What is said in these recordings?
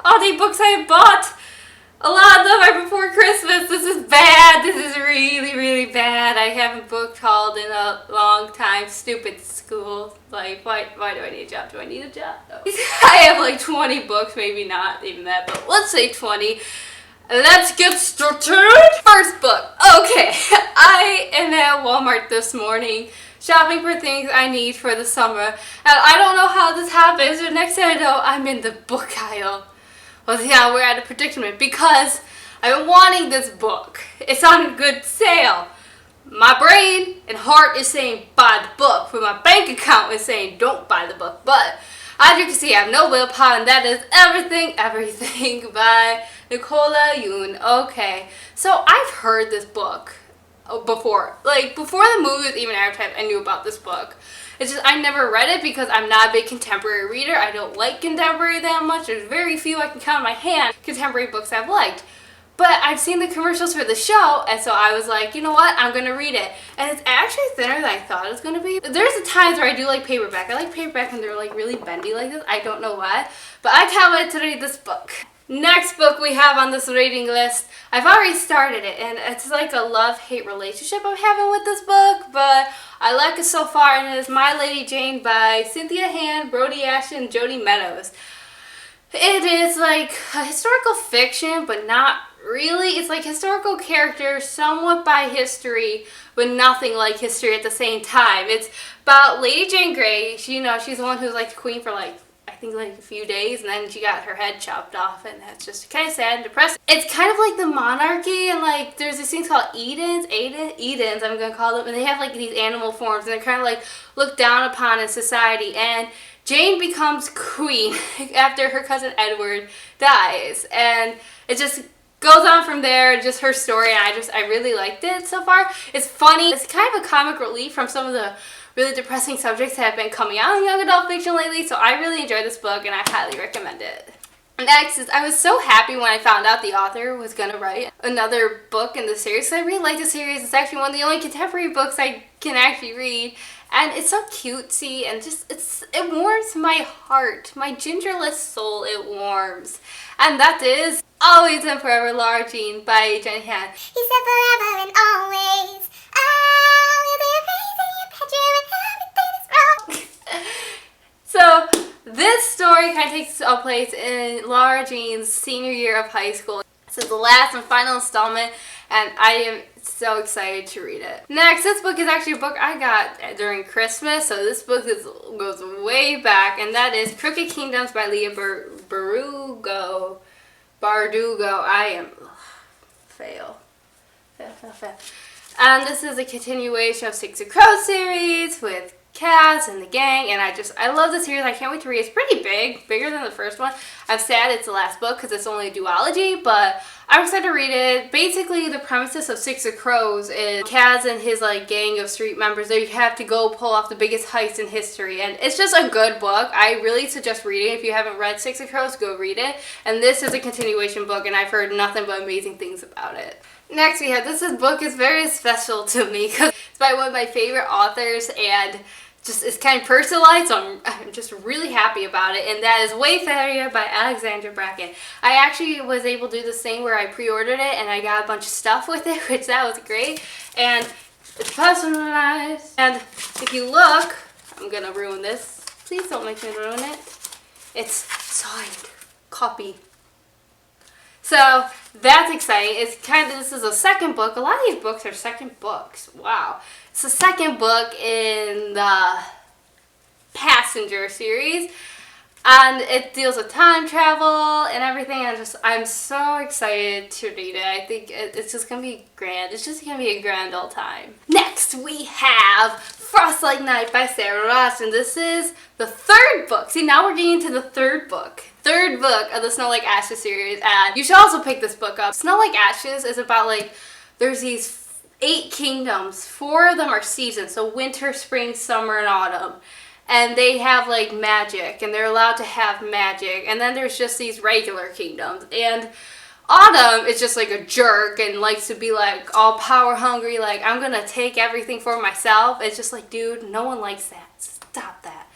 all the books I bought. A lot of them are before Christmas. This is bad. This is really, really bad. I haven't bookhauled in a long time. Stupid school. Like, why do I need a job? Do I need a job? No. I have like 20 books, maybe not even that, but let's say 20. Let's get started. First book. Okay, I am at Walmart this morning shopping for things I need for the summer. And I don't know how this happens, but next thing I know, I'm in the book aisle. Well, yeah, we're at a predicament because I've been wanting this book. It's on good sale. My brain and heart is saying buy the book, but my bank account is saying don't buy the book. But as you can see, I have no willpower, and that is Everything by Nicola Yoon. Okay, so I've heard this book before. Like, before the movie was even advertised, I knew about this book. It's just I never read it because I'm not a big contemporary reader. I don't like contemporary that much. There's very few I can count on my hand contemporary books I've liked. But I've seen the commercials for the show, and so I was like, you know what, I'm going to read it. And it's actually thinner than I thought it was going to be. There's times where I do like paperback. I like paperback when they're like really bendy like this. I don't know why. But I can't wait to read this book. Next book we have on this reading list, I've already started it, and it's like a love-hate relationship I'm having with this book, but I like it so far, and it is My Lady Jane by Cynthia Hand, Brody Ashton, and Jody Meadows. It is like a historical fiction, but not really. It's like historical characters, somewhat by history, but nothing like history at the same time. It's about Lady Jane Grey. She's the one who's like the queen for like, I think like a few days, and then she got her head chopped off, and that's just kind of sad and depressing. It's kind of like the monarchy, and like there's these things called Edens, I'm gonna call them, and they have like these animal forms, and they're kind of like looked down upon in society, and Jane becomes queen after her cousin Edward dies, and it just goes on from there, just her story, and I really liked it so far. It's funny. It's kind of a comic relief from some of the really depressing subjects that have been coming out in young adult fiction lately, so I really enjoyed this book, and I highly recommend it. Next is, I was so happy when I found out the author was going to write another book in the series. So I really like the series. It's actually one of the only contemporary books I can actually read. And it's so cutesy, and just, it warms my heart. My gingerless soul, it warms. And that is Always and Forever, Laura Jean by Jenny Han. He said forever and always, I'll be crazy and everything is wrong. So this story kind of takes place in Laura Jean's senior year of high school. This is the last and final installment, and I am so excited to read it. Next, this book is actually a book I got during Christmas, so this book goes way back, and that is Crooked Kingdoms by Leah Bardugo. I am fail. And this is a continuation of Six of Crows series with Kaz and the gang, and I love the series. I can't wait to read it. It's pretty big, bigger than the first one. I'm sad it's the last book because it's only a duology, but I'm excited to read it. Basically, the premises of Six of Crows is Kaz and his like gang of street members. They have to go pull off the biggest heist in history, and it's just a good book. I really suggest reading it. If you haven't read Six of Crows, go read it. And this is a continuation book, and I've heard nothing but amazing things about it. Next, we have this book is very special to me because it's by one of my favorite authors, and it's kind of personalized, so I'm just really happy about it, and that is Wayfarer by Alexandra Bracken. I actually was able to do the same where I pre-ordered it, and I got a bunch of stuff with it, which that was great, and it's personalized. And if you look, I'm gonna ruin this. Please don't make me ruin it. It's signed copy. So that's exciting. This is a second book. A lot of these books are second books. Wow. It's the second book in the Passenger series, and it deals with time travel and everything. I'm so excited to read it. I think it's just gonna be grand. It's just gonna be a grand old time. Next, we have Frost Like Night by Sarah Ross, and this is the third book. See, now we're getting into the third book of the Snow Like Ashes series, and you should also pick this book up. Snow Like Ashes is about like there's these 8 kingdoms. 4 of them are seasons, so winter, spring, summer, and autumn. And they have like magic, and they're allowed to have magic. And then there's just these regular kingdoms. And Autumn is just like a jerk and likes to be like all power hungry, like I'm gonna take everything for myself. It's just like, dude, no one likes that. Stop that.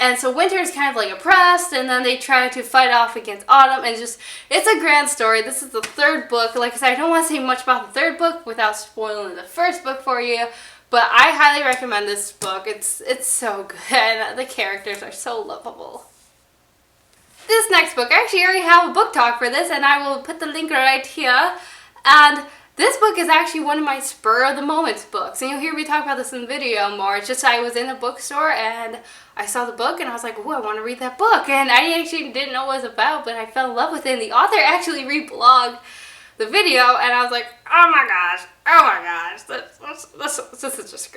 And so winter is kind of like oppressed, and then they try to fight off against autumn, and it's a grand story. This is the third book. Like I said, I don't want to say much about the third book without spoiling the first book for you, but I highly recommend this book. It's so good. The characters are so lovable. This next book, I actually already have a book talk for this, and I will put the link right here. And this book is actually one of my spur of the moment books, and you'll hear me talk about this in the video more. It's just I was in a bookstore and I saw the book and I was like, oh, I want to read that book. And I actually didn't know what it was about, but I fell in love with it. And the author actually reblogged the video, and I was like, oh my gosh, this is just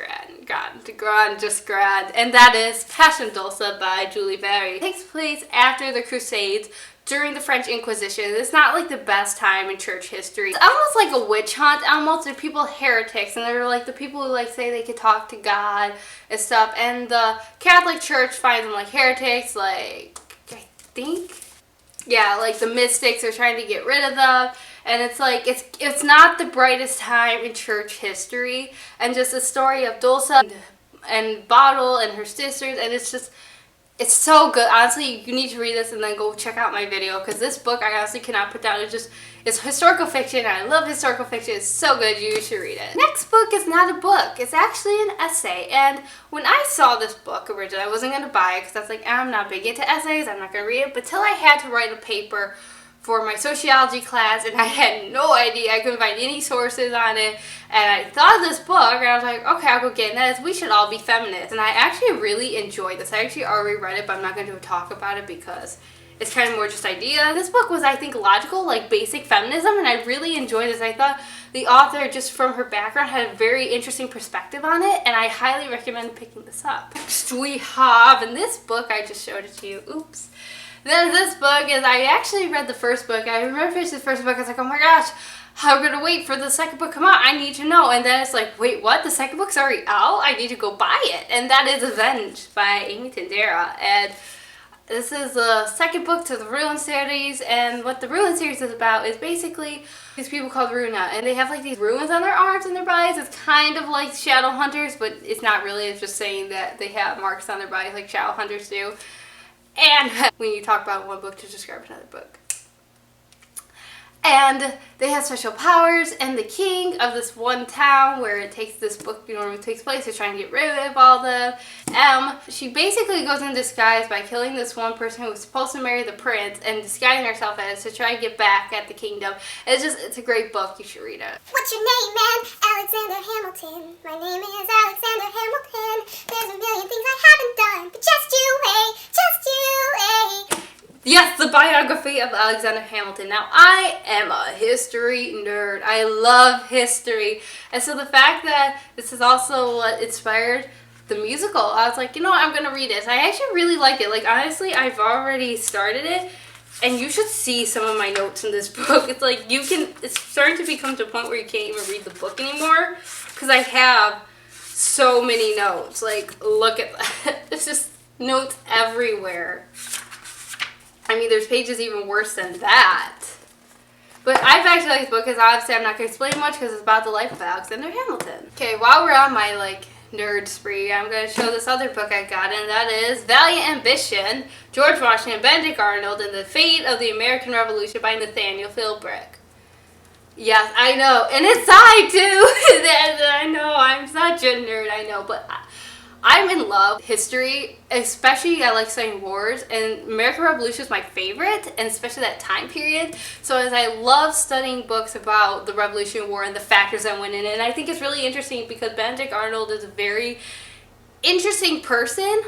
grand, and that is Passion Dulce by Julie Berry. It takes place after the Crusades, during the French Inquisition. It's not like the best time in church history. It's almost like a witch hunt. Almost, they're people heretics, and they're like the people who like say they could talk to God and stuff. And the Catholic Church finds them like heretics. Like I think, yeah, like the mystics are trying to get rid of them. And it's like it's not the brightest time in church history. And just the story of Dulce and Bottle and her sisters, and it's so good. Honestly, you need to read this and then go check out my video, because this book I honestly cannot put down. It's historical fiction. I love historical fiction. It's so good. You should read it. Next book is not a book. It's actually an essay. And when I saw this book originally, I wasn't going to buy it because I was like, I'm not big into essays. I'm not going to read it. But till I had to write a paper for my sociology class, and I had no idea. I couldn't find any sources on it, and I thought of this book, and I was like, okay, I'll go get it. And that is We Should All Be Feminists, and I actually really enjoyed this. I actually already read it, but I'm not going to talk about it because it's kind of more just idea. This book was, I think, logical, like basic feminism, and I really enjoyed this. I thought the author, just from her background, had a very interesting perspective on it, and I highly recommend picking this up. Next we have, in this book, I just showed it to you, oops. Then this book is, I actually read the first book. I remember finishing the first book. I was like, oh my gosh, I'm going to wait for the second book to come out. I need to know. And then it's like, wait, what? The second book's already out? I need to go buy it. And that is Avenged by Amy Tindera. And this is the second book to the Ruin series. And what the Ruin series is about is basically these people called Runa. And they have like these ruins on their arms and their bodies. It's kind of like shadow hunters, but it's not really. It's just saying that they have marks on their bodies like shadow hunters do. And when you talk about one book to describe another book. And they have special powers, and the king of this one town where this book normally takes place is trying to get rid of all of them. She basically goes in disguise by killing this one person who was supposed to marry the prince and disguising herself as to try to get back at the kingdom. It's a great book. You should read it. What's your name, man? Alexander Hamilton. My name is Alexander Hamilton. There's a million things I haven't done, but just you wait, just you wait. Yes, the biography of Alexander Hamilton. Now, I am a history nerd. I love history. And so the fact that this is also what inspired the musical, I was like, you know what, I'm going to read this. I actually really like it. Like, honestly, I've already started it. And you should see some of my notes in this book. It's like, it's starting to become to a point where you can't even read the book anymore. Because I have so many notes. Like, look at that. There's just notes everywhere. I mean, there's pages even worse than that. But I've actually liked this book because obviously I'm not going to explain much because it's about the life of Alexander Hamilton. Okay, while we're on my, nerd spree, I'm going to show this other book I got, and that is Valiant Ambition, George Washington, Benedict Arnold, and the Fate of the American Revolution by Nathaniel Philbrick. Yes, I know. And it's I, too. I know, I'm such a nerd, I know, but I'm in love with history, especially I like studying wars, and American Revolution is my favorite, and especially that time period. So as I love studying books about the Revolutionary War and the factors that went in it, and I think it's really interesting because Benedict Arnold is a very interesting person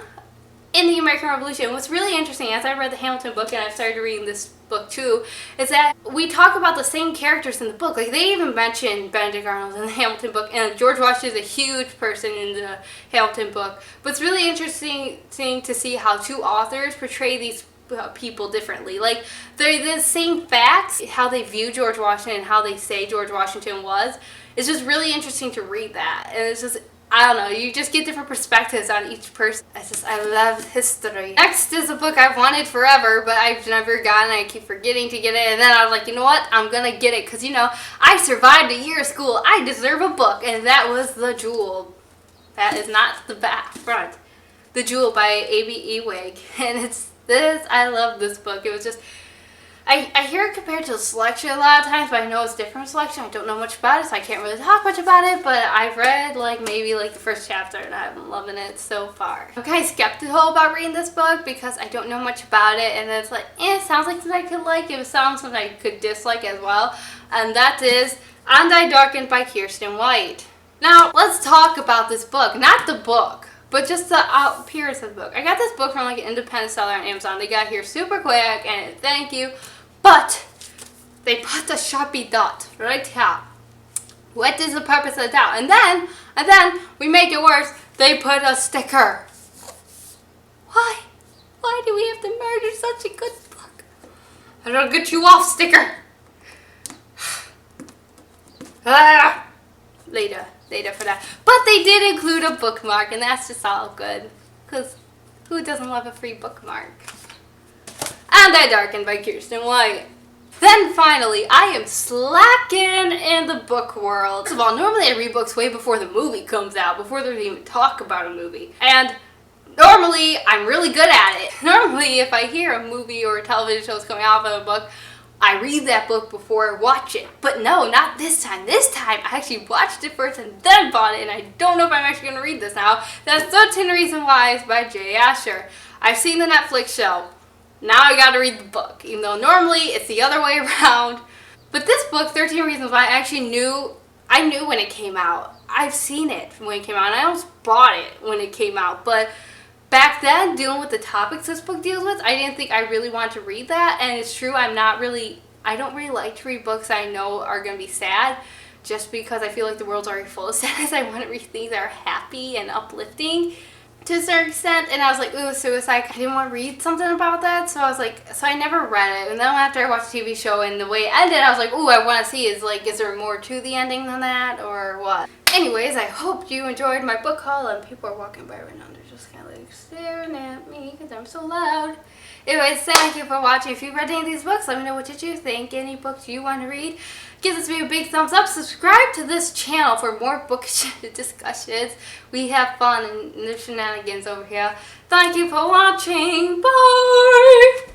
in the American Revolution. And what's really interesting, as I read the Hamilton book, and I've started reading this book too, is that we talk about the same characters in the book. Like, they even mention Benedict Arnold in the Hamilton book, and George Washington is a huge person in the Hamilton book. But it's really interesting to see how two authors portray these people differently. Like, they're the same facts, how they view George Washington and how they say George Washington was. It's just really interesting to read that. And it's just, I don't know, you just get different perspectives on each person. I love history. Next is a book I've wanted forever, but I've never gotten it. I keep forgetting to get it, and then I was like, you know what, I'm gonna get it, because, you know, I survived a year of school. I deserve a book, and that was The Jewel. That is not the back front. The Jewel by A.B. Ewing. And it's this, I love this book. It was just, I hear it compared to the Selection a lot of times, but I know it's different from Selection. I don't know much about it, so I can't really talk much about it, but I've read maybe the first chapter and I'm loving it so far. I'm kind of skeptical about reading this book because I don't know much about it, and it's it sounds like something I could like. It sounds something I could dislike as well, and that is And I Darkened by Kirsten White. Now, let's talk about this book. Not the book, but just the appearance of the book. I got this book from an independent seller on Amazon. They got here super quick, and thank you. But they put the Sharpie dot right here. What is the purpose of the dot? And then we make it worse. They put a sticker. Why? Why do we have to murder such a good book? I don't get you off, sticker. Later for that. But they did include a bookmark, and that's just all good. Because who doesn't love a free bookmark? And I Darkened by Kirsten White. Then finally, I am slacking in the book world. First of all, normally I read books way before the movie comes out, before there's even talk about a movie. And normally, I'm really good at it. Normally, if I hear a movie or a television show is coming out of a book, I read that book before I watch it. But no, not this time. This time, I actually watched it first and then bought it, and I don't know if I'm actually going to read this now. That's 13 Reasons Why by Jay Asher. I've seen the Netflix show. Now I gotta read the book, even though normally it's the other way around. But this book, 13 Reasons Why, I knew when it came out. I've seen it when it came out, and I almost bought it when it came out. But back then, dealing with the topics this book deals with, I didn't think I really wanted to read that. And it's true, I don't really like to read books I know are gonna be sad, just because I feel like the world's already full of sadness. I want to read things that are happy and uplifting to a certain extent, and I was like, ooh, suicide. I didn't want to read something about that, so I never read it. And then after I watched the TV show and the way it ended, I was like, ooh, I want to see is there more to the ending than that, or what? Anyways, I hope you enjoyed my book haul, and people are walking by right now, they're just kind of staring at me because I'm so loud. Anyways, thank you for watching. If you read any of these books, let me know what did you think. Any books you want to read. Give this video a big thumbs up. Subscribe to this channel for more book discussions. We have fun and there's shenanigans over here. Thank you for watching. Bye!